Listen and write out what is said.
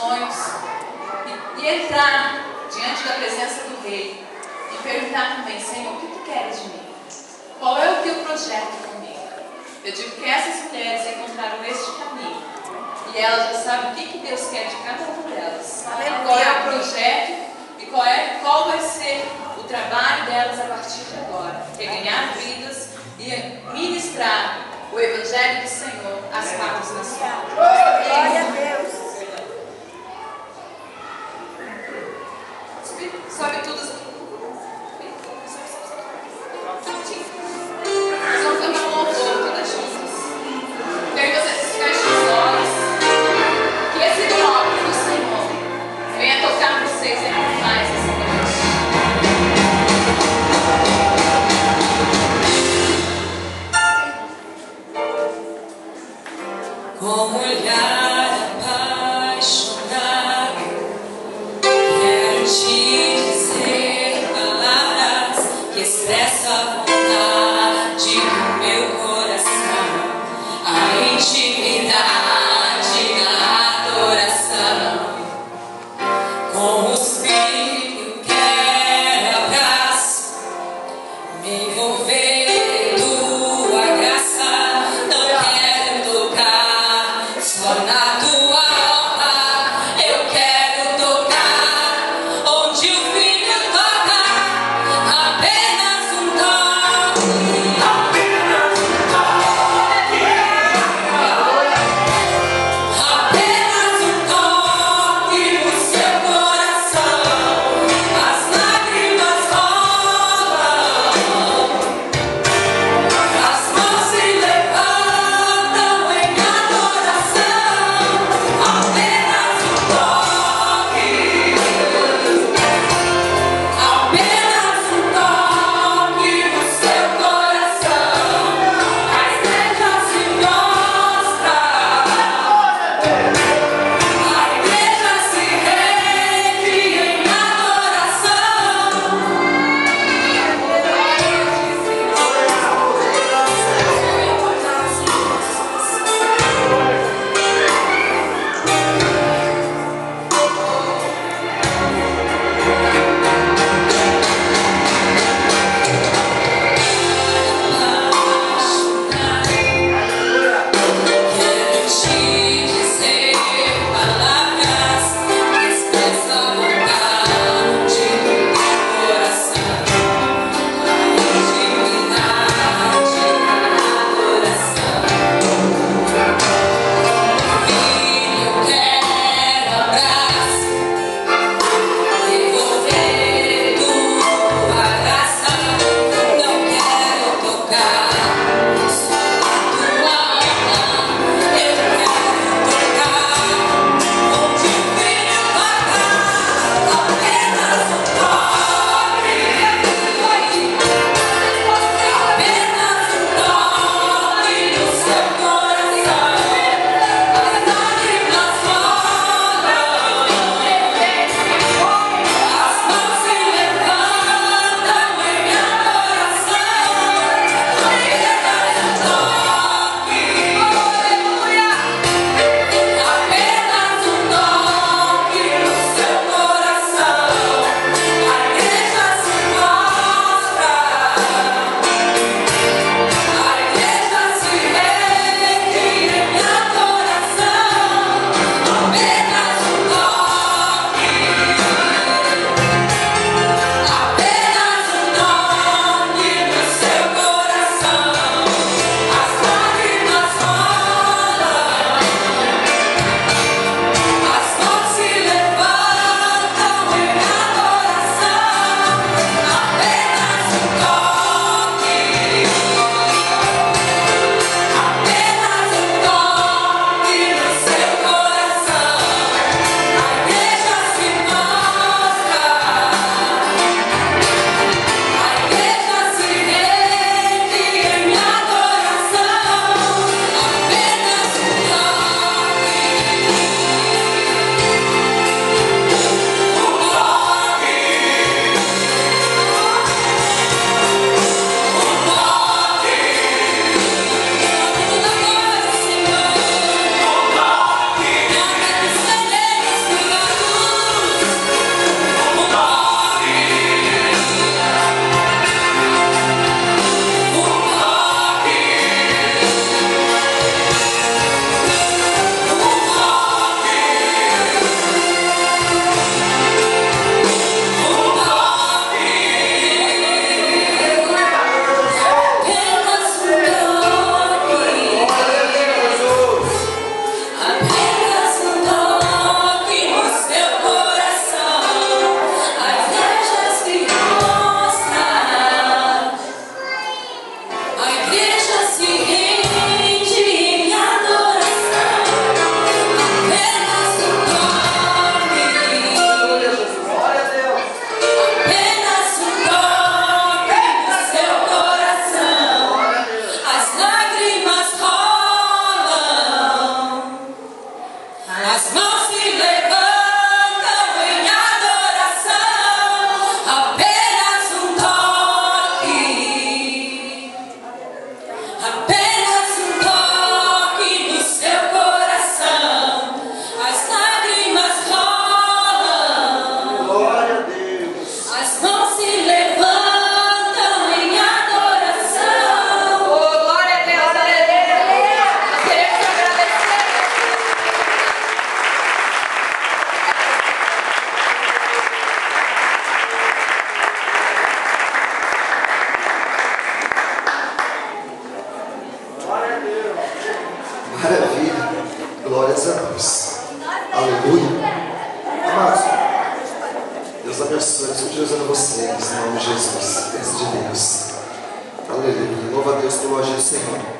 sonhos e entrar diante da presença do Rei e perguntar também: Senhor, o que tu queres de mim? Qual é o teu projeto comigo? Eu digo que essas mulheres encontraram este caminho e elas já sabem o que Deus quer de cada uma delas. Qual é o projeto e qual vai ser o trabalho delas a partir de agora. Que é ganhar vidas e ministrar o Evangelho do Senhor às quatro nações. Glória a Deus. Sobe tudo. Nós vamos cantar um louvor todas juntas. Quero que vocês fechem os olhos. Que esse toque do Senhor venha tocar vocês ainda mais essa noite. Com olhar Maravilha. Glórias a Deus. Aleluia. Amados, Deus abençoe. Deus continue usando vocês. Em nome de Jesus. Bênção de Deus. Aleluia. Louva a Deus pelo agir do Senhor.